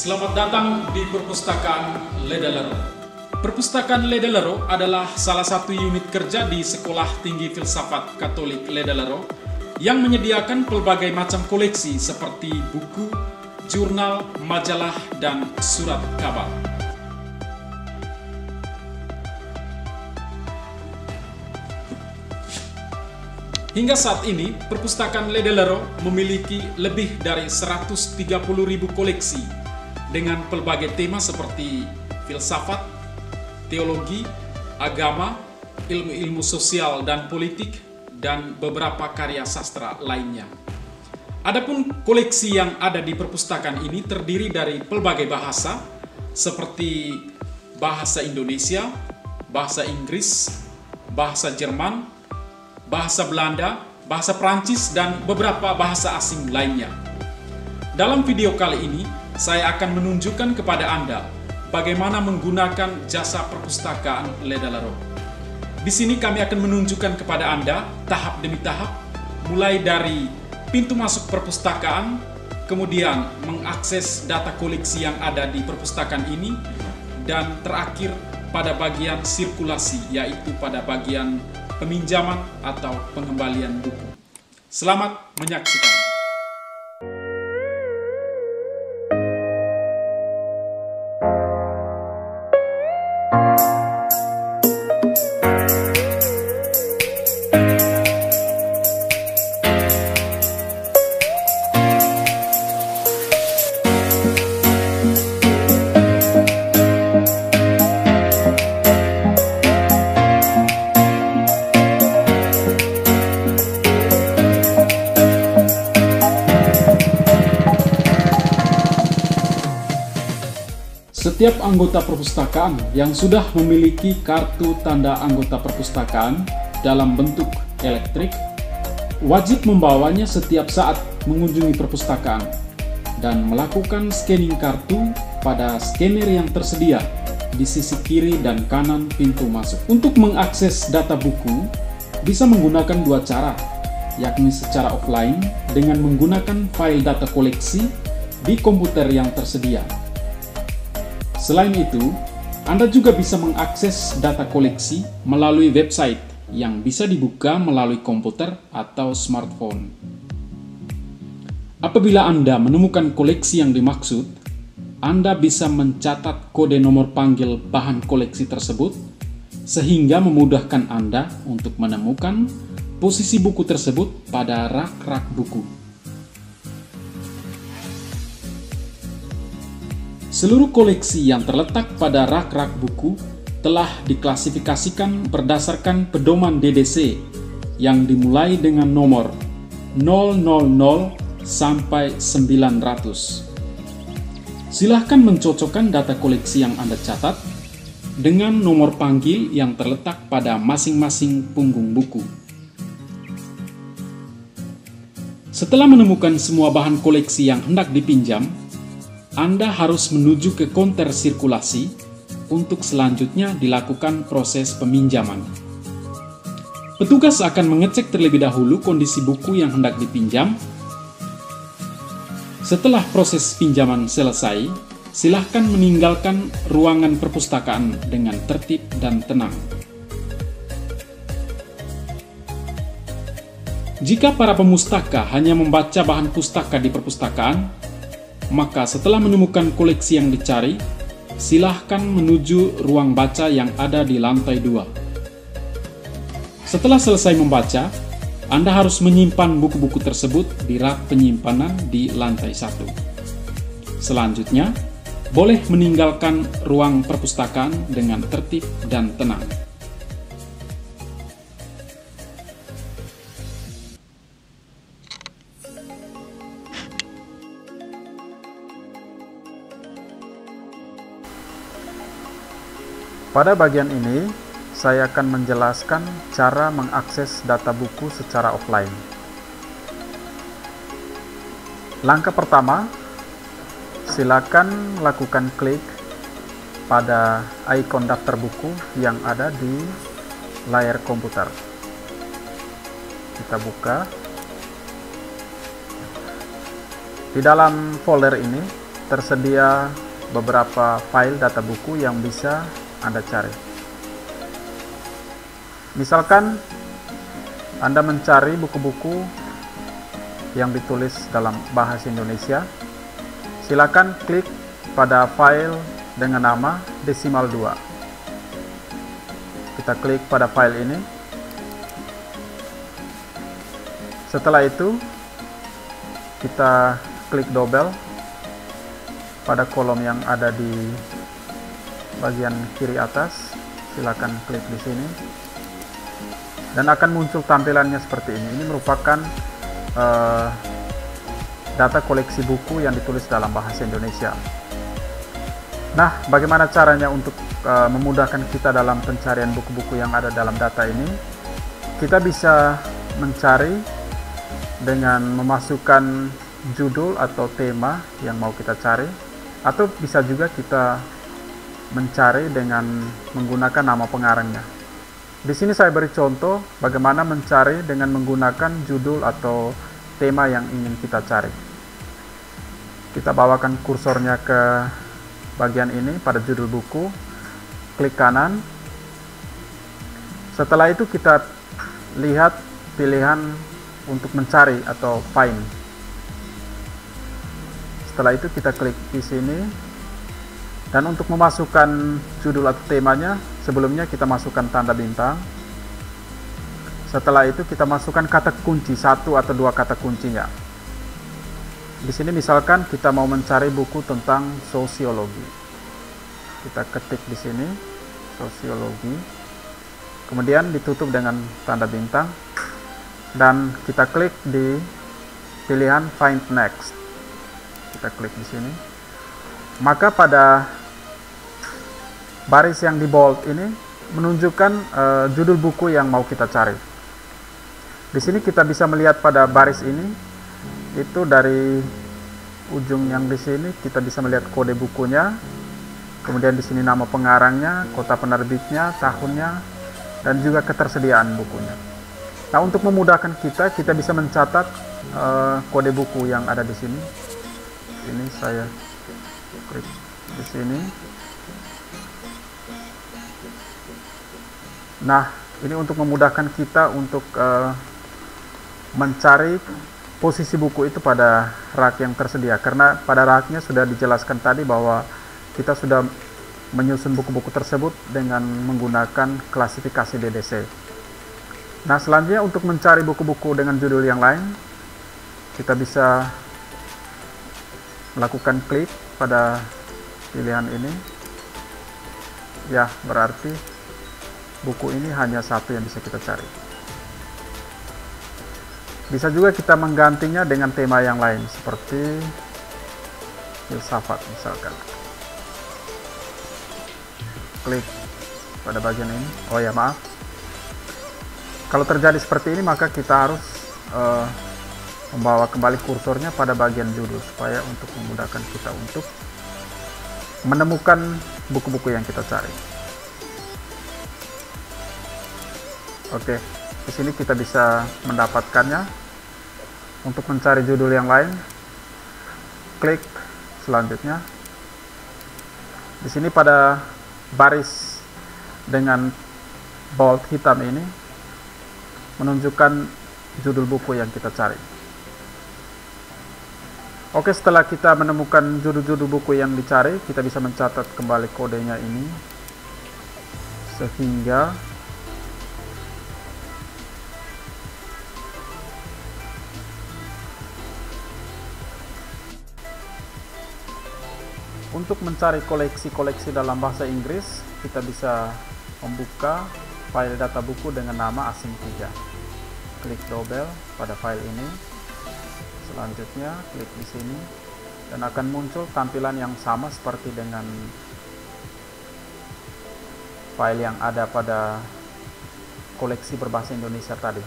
Selamat datang di Perpustakaan Ledellero. Perpustakaan Ledellero adalah salah satu unit kerja di Sekolah Tinggi Filsafat Katolik Ledellero yang menyediakan pelbagai macam koleksi seperti buku, jurnal, majalah, dan surat kabar. Hingga saat ini, Perpustakaan Ledellero memiliki lebih dari 130.000 koleksi dengan pelbagai tema seperti filsafat, teologi, agama, ilmu-ilmu sosial dan politik, dan beberapa karya sastra lainnya. Adapun koleksi yang ada di perpustakaan ini terdiri dari pelbagai bahasa seperti bahasa Indonesia, bahasa Inggris, bahasa Jerman, bahasa Belanda, bahasa Prancis, dan beberapa bahasa asing lainnya. Dalam video kali ini, saya akan menunjukkan kepada Anda bagaimana menggunakan jasa perpustakaan Ledellero. Di sini kami akan menunjukkan kepada Anda tahap demi tahap, mulai dari pintu masuk perpustakaan, kemudian mengakses data koleksi yang ada di perpustakaan ini, dan terakhir pada bagian sirkulasi, yaitu pada bagian peminjaman atau pengembalian buku. Selamat menyaksikan. Setiap anggota perpustakaan yang sudah memiliki kartu tanda anggota perpustakaan dalam bentuk elektrik wajib membawanya setiap saat mengunjungi perpustakaan dan melakukan scanning kartu pada scanner yang tersedia di sisi kiri dan kanan pintu masuk. Untuk mengakses data buku bisa menggunakan dua cara, yakni secara offline dengan menggunakan file data koleksi di komputer yang tersedia. Selain itu, Anda juga bisa mengakses data koleksi melalui website yang bisa dibuka melalui komputer atau smartphone. Apabila Anda menemukan koleksi yang dimaksud, Anda bisa mencatat kode nomor panggil bahan koleksi tersebut sehingga memudahkan Anda untuk menemukan posisi buku tersebut pada rak-rak buku. Seluruh koleksi yang terletak pada rak-rak buku telah diklasifikasikan berdasarkan pedoman DDC yang dimulai dengan nomor 000 sampai 900. Silahkan mencocokkan data koleksi yang Anda catat dengan nomor panggil yang terletak pada masing-masing punggung buku. Setelah menemukan semua bahan koleksi yang hendak dipinjam, Anda harus menuju ke konter sirkulasi untuk selanjutnya dilakukan proses peminjaman. Petugas akan mengecek terlebih dahulu kondisi buku yang hendak dipinjam. Setelah proses pinjaman selesai, silahkan meninggalkan ruangan perpustakaan dengan tertib dan tenang. Jika para pemustaka hanya membaca bahan pustaka di perpustakaan, maka setelah menemukan koleksi yang dicari, silahkan menuju ruang baca yang ada di lantai 2. Setelah selesai membaca, Anda harus menyimpan buku-buku tersebut di rak penyimpanan di lantai 1. Selanjutnya, boleh meninggalkan ruang perpustakaan dengan tertib dan tenang. Pada bagian ini, saya akan menjelaskan cara mengakses data buku secara offline. Langkah pertama, silakan lakukan klik pada ikon daftar buku yang ada di layar komputer. Kita buka. Di dalam folder ini tersedia beberapa file data buku yang bisa Anda cari. Misalkan Anda mencari buku-buku yang ditulis dalam bahasa Indonesia, silakan klik pada file dengan nama Desimal 2. Kita klik pada file ini. Setelah itu, kita klik double pada kolom yang ada di bagian kiri atas. Silakan klik di sini dan akan muncul tampilannya seperti ini. Ini merupakan data koleksi buku yang ditulis dalam bahasa Indonesia. Nah, bagaimana caranya untuk memudahkan kita dalam pencarian buku-buku yang ada dalam data ini? Kita bisa mencari dengan memasukkan judul atau tema yang mau kita cari, atau bisa juga kita mencari dengan menggunakan nama pengarangnya. Di sini saya beri contoh bagaimana mencari dengan menggunakan judul atau tema yang ingin kita cari. Kita bawakan kursornya ke bagian ini pada judul buku, klik kanan. Setelah itu kita lihat pilihan untuk mencari atau find. Setelah itu kita klik di sini, dan untuk memasukkan judul atau temanya, sebelumnya kita masukkan tanda bintang. Setelah itu kita masukkan kata kunci, 1 atau 2 kata kuncinya. Di sini misalkan kita mau mencari buku tentang sosiologi. Kita ketik di sini sosiologi. Kemudian ditutup dengan tanda bintang dan kita klik di pilihan find next. Kita klik di sini. Maka pada baris yang di bold ini menunjukkan judul buku yang mau kita cari. Di sini kita bisa melihat pada baris ini, itu dari ujung yang di sini kita bisa melihat kode bukunya, kemudian di sini nama pengarangnya, kota penerbitnya, tahunnya, dan juga ketersediaan bukunya. Nah, untuk memudahkan kita bisa mencatat kode buku yang ada di sini. Ini saya klik di sini. Nah, ini untuk memudahkan kita untuk mencari posisi buku itu pada rak yang tersedia, karena pada raknya sudah dijelaskan tadi bahwa kita sudah menyusun buku-buku tersebut dengan menggunakan klasifikasi DDC. Nah, selanjutnya untuk mencari buku-buku dengan judul yang lain, kita bisa melakukan klik pada pilihan ini. Ya, berarti buku ini hanya satu yang bisa kita cari. Bisa juga kita menggantinya dengan tema yang lain, seperti filsafat misalkan. Klik pada bagian ini. Oh ya, maaf. Kalau terjadi seperti ini, maka kita harus membawa kembali kursornya pada bagian judul, supaya untuk memudahkan kita untuk menemukan buku-buku yang kita cari. Oke, di sini kita bisa mendapatkannya. Untuk mencari judul yang lain, klik selanjutnya. Di sini pada baris dengan bold hitam ini menunjukkan judul buku yang kita cari. Oke, setelah kita menemukan judul-judul buku yang dicari, kita bisa mencatat kembali kodenya ini, sehingga untuk mencari koleksi-koleksi dalam bahasa Inggris, kita bisa membuka file data buku dengan nama asing 3. Klik double pada file ini. Selanjutnya klik di sini dan akan muncul tampilan yang sama seperti dengan file yang ada pada koleksi berbahasa Indonesia tadi.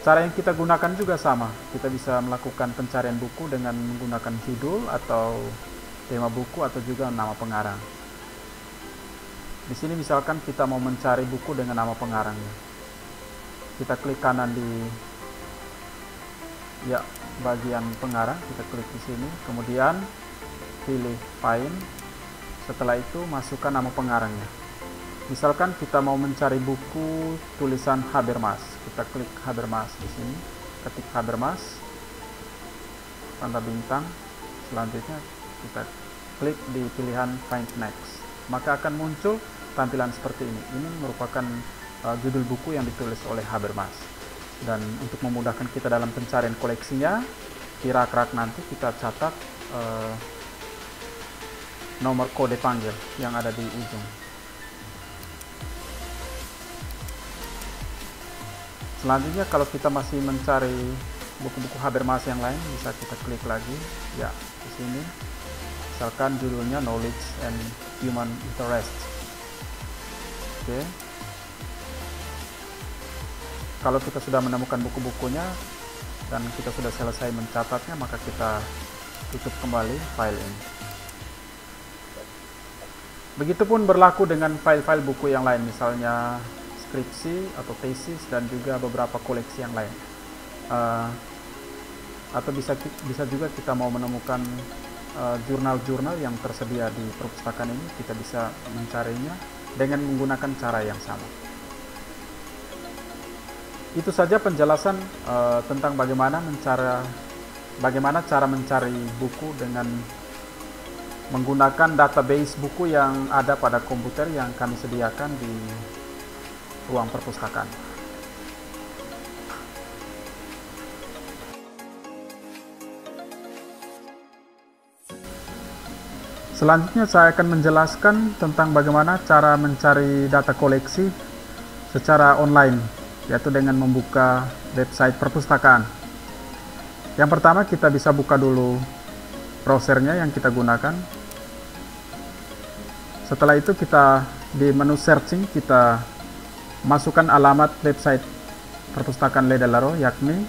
Cara yang kita gunakan juga sama. Kita bisa melakukan pencarian buku dengan menggunakan judul atau tema buku atau juga nama pengarang. Di sini misalkan kita mau mencari buku dengan nama pengarangnya. Kita klik kanan di bagian pengarang, kita klik di sini, kemudian pilih find. Setelah itu masukkan nama pengarangnya. Misalkan kita mau mencari buku tulisan Habermas, kita klik Habermas di sini, ketik Habermas, tanda bintang. Selanjutnya kita klik di pilihan Find Next, maka akan muncul tampilan seperti ini. Ini merupakan judul buku yang ditulis oleh Habermas. Dan untuk memudahkan kita dalam pencarian koleksinya, di rak-rak nanti kita catat nomor kode panggil yang ada di ujung. Selanjutnya kalau kita masih mencari buku-buku Habermas yang lain, bisa kita klik lagi ya di sini. Misalkan judulnya Knowledge and Human Interest. Oke. Kalau kita sudah menemukan buku-bukunya dan kita sudah selesai mencatatnya, maka kita tutup kembali file ini. Begitupun berlaku dengan file-file buku yang lain, misalnya skripsi atau tesis dan juga beberapa koleksi yang lain. Atau bisa juga kita mau menemukan jurnal-jurnal yang tersedia di perpustakaan ini, kita bisa mencarinya dengan menggunakan cara yang sama. Itu saja penjelasan tentang bagaimana cara mencari buku dengan menggunakan database buku yang ada pada komputer yang kami sediakan di ruang perpustakaan. Selanjutnya saya akan menjelaskan tentang bagaimana cara mencari data koleksi secara online, yaitu dengan membuka website perpustakaan. Yang pertama, kita bisa buka dulu browsernya yang kita gunakan. Setelah itu kita di menu searching, kita masukkan alamat website perpustakaan Ledellero, yakni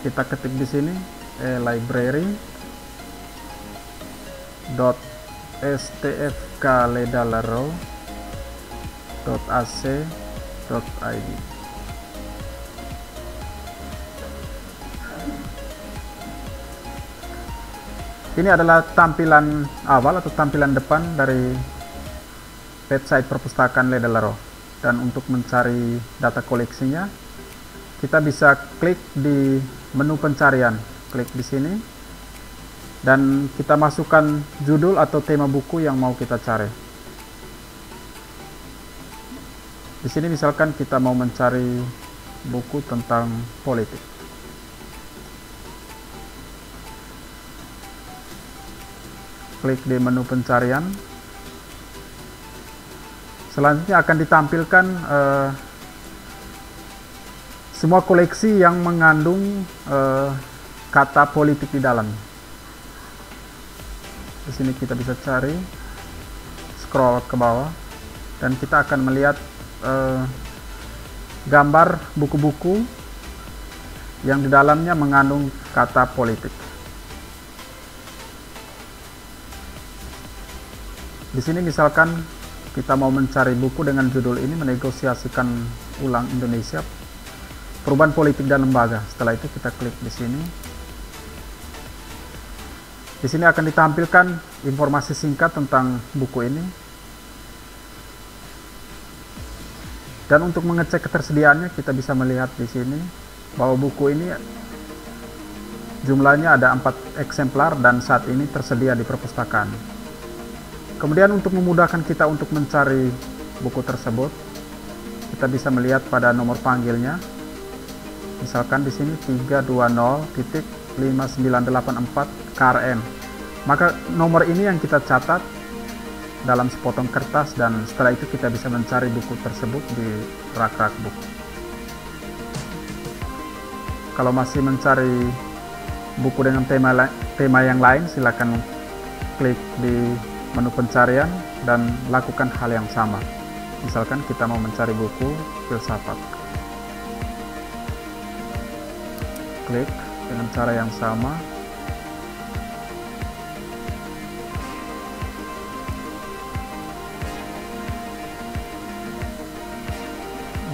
kita ketik di sini library.stfkledellero.ac.id. Ini adalah tampilan awal atau tampilan depan dari website perpustakaan Ledellero. Dan untuk mencari data koleksinya, kita bisa klik di menu pencarian, klik di sini, dan kita masukkan judul atau tema buku yang mau kita cari. Di sini misalkan kita mau mencari buku tentang politik. Klik di menu pencarian. Selanjutnya akan ditampilkan semua koleksi yang mengandung kata politik di dalam. Di sini kita bisa cari, scroll ke bawah, dan kita akan melihat gambar buku-buku yang di dalamnya mengandung kata politik. Di sini misalkan kita mau mencari buku dengan judul ini, menegosiasikan ulang Indonesia, perubahan politik dan lembaga. Setelah itu kita klik di sini. Di sini akan ditampilkan informasi singkat tentang buku ini. Dan untuk mengecek ketersediaannya, kita bisa melihat di sini bahwa buku ini jumlahnya ada 4 eksemplar dan saat ini tersedia di perpustakaan. Kemudian untuk memudahkan kita untuk mencari buku tersebut, kita bisa melihat pada nomor panggilnya. Misalkan di sini 320.5984 KRN. Maka nomor ini yang kita catat dalam sepotong kertas, dan setelah itu kita bisa mencari buku tersebut di rak-rak buku. Kalau masih mencari buku dengan tema yang lain, silakan klik di menu pencarian dan lakukan hal yang sama. Misalkan kita mau mencari buku filsafat, klik dengan cara yang sama.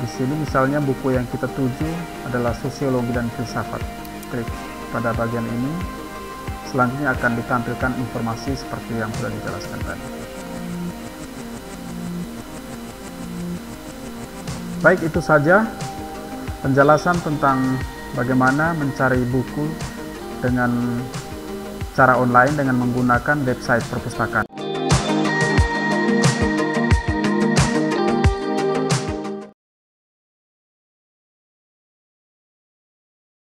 Di sini misalnya buku yang kita tuju adalah sosiologi dan filsafat. Klik pada bagian ini. selanjutnya akan ditampilkan informasi seperti yang sudah dijelaskan tadi. Baik, itu saja penjelasan tentang bagaimana mencari buku dengan cara online dengan menggunakan website perpustakaan.